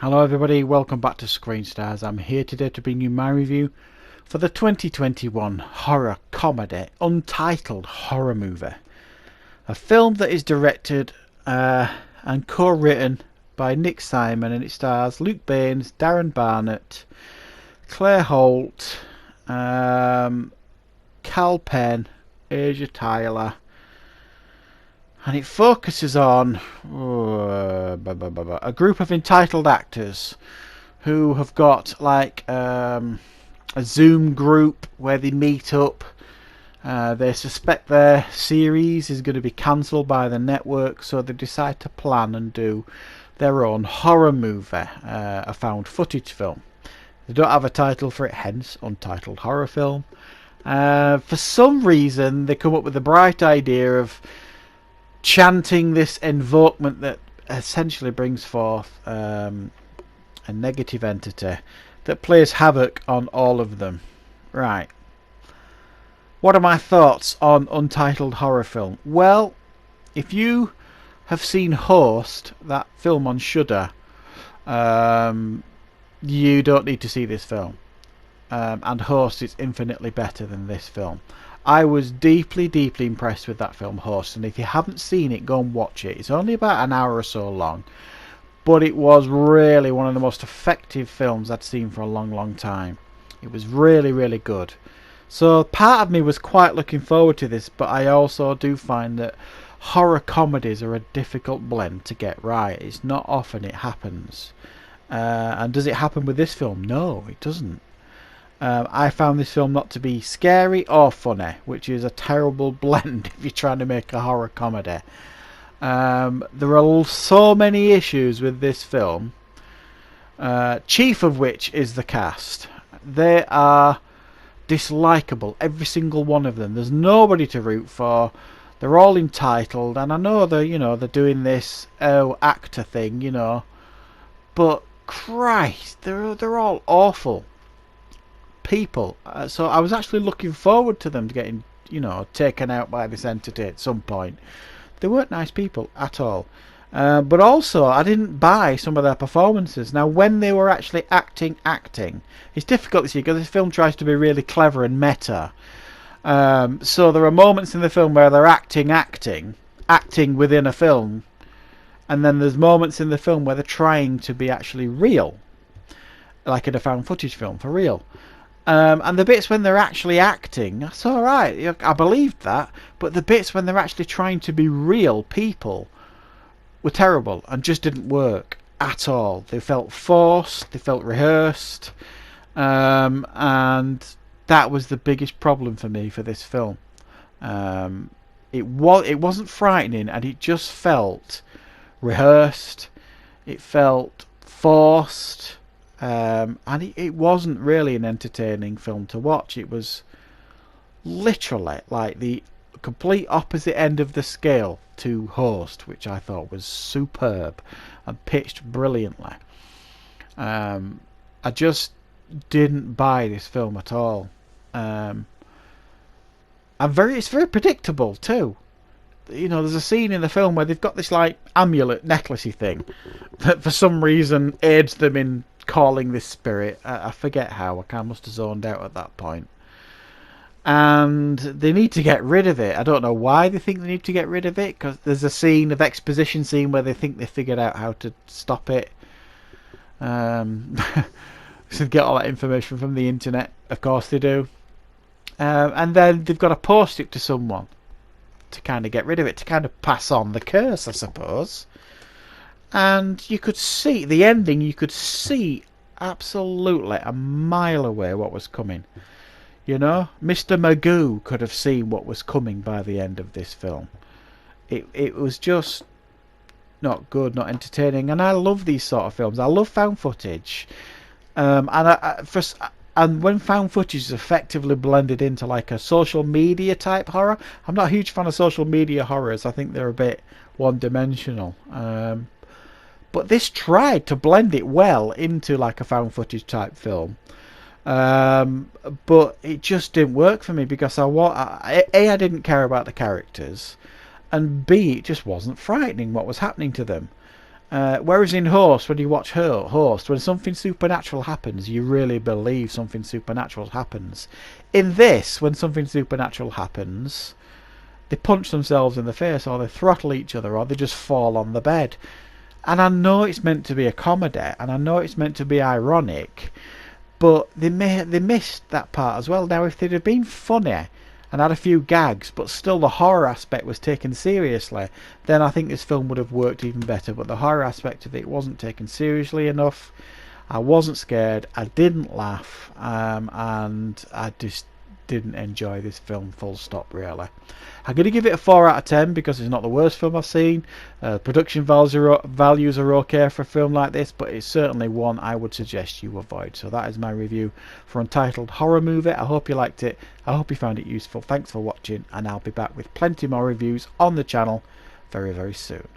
Hello everybody, welcome back to Screen Stars. I'm here today to bring you my review for the 2021 horror comedy Untitled Horror Movie. A film that is directed and co-written by Nick Simon, and it stars Luke Baines, Darren Barnett, Claire Holt, Cal Penn, Asia Tyler, and it focuses on a group of entitled actors who have got like a Zoom group where they meet up. They suspect their series is going to be cancelled by the network, so they decide to plan and do their own horror movie, a found footage film. They don't have a title for it, hence Untitled Horror Film. For some reason they come up with the bright idea of chanting this invokement that essentially brings forth a negative entity that plays havoc on all of them. Right. What are my thoughts on Untitled Horror Film? Well, if you have seen Host, that film on Shudder, you don't need to see this film. And Host is infinitely better than this film. I was deeply impressed with that film, Host, and if you haven't seen it, go and watch it. It's only about an hour or so long, but it was really one of the most effective films I'd seen for a long time. It was really good. So part of me was quite looking forward to this, but I also do find that horror comedies are a difficult blend to get right. It's not often it happens. And does it happen with this film? No, it doesn't. I found this film not to be scary or funny, which is a terrible blend if you're trying to make a horror comedy. There are so many issues with this film, chief of which is the cast. They are dislikable, every single one of them. There's nobody to root for. They're all entitled, and I know they're doing this actor thing, but Christ, they're all awful people. So I was actually looking forward to them getting taken out by this entity at some point. They weren't nice people at all, but also I didn't buy some of their performances. Now when they were actually acting, it's difficult to see because this film tries to be really clever and meta. So there are moments in the film where they're acting within a film, and then there's moments in the film where they're trying to be actually real, like in a found footage film for real. And the bits when they're actually acting, that's alright, I believed that, but the bits when they're actually trying to be real people were terrible and just didn't work at all. They felt forced, they felt rehearsed, and that was the biggest problem for me for this film. It wasn't frightening, and it just felt rehearsed, it felt forced. And it wasn't really an entertaining film to watch. It was literally like the complete opposite end of the scale to Host, which I thought was superb and pitched brilliantly. I just didn't buy this film at all. It's very predictable too. There's a scene in the film where they've got this like amulet necklacey thing that for some reason aids them in calling this spirit. I forget how. I must have zoned out at that point. And they need to get rid of it. I don't know why they think they need to get rid of it, because there's a exposition scene where they think they figured out how to stop it. So get all that information from the internet. Of course they do. And then they've got to post it to someone to kind of get rid of it, to kind of pass on the curse, I suppose. And you could see the ending. You could see absolutely a mile away what was coming. Mr. Magoo could have seen what was coming by the end of this film. It was just not good, not entertaining. And I love these sort of films. I love found footage. And when found footage is effectively blended into like a social media type horror, I'm not a huge fan of social media horrors. I think they're a bit one-dimensional. But this tried to blend it well into like a found footage type film. But it just didn't work for me because I didn't care about the characters, and B, it just wasn't frightening what was happening to them. Whereas in Host, when you watch Host, when something supernatural happens, you really believe something supernatural happens. In this, when something supernatural happens, they punch themselves in the face, or they throttle each other, or they just fall on the bed. And I know it's meant to be a comedy, and I know it's meant to be ironic, but they missed that part as well. Now, if they'd have been funny and had a few gags, but still the horror aspect was taken seriously, then I think this film would have worked even better. But the horror aspect of it wasn't taken seriously enough. I wasn't scared, I didn't laugh, and I just didn't enjoy this film, full stop, really. I'm going to give it a 4 out of 10 because it's not the worst film I've seen. Production values are okay for a film like this, but it's certainly one I would suggest you avoid. So that is my review for Untitled Horror Movie. I hope you liked it. I hope you found it useful. Thanks for watching, and I'll be back with plenty more reviews on the channel very, very soon.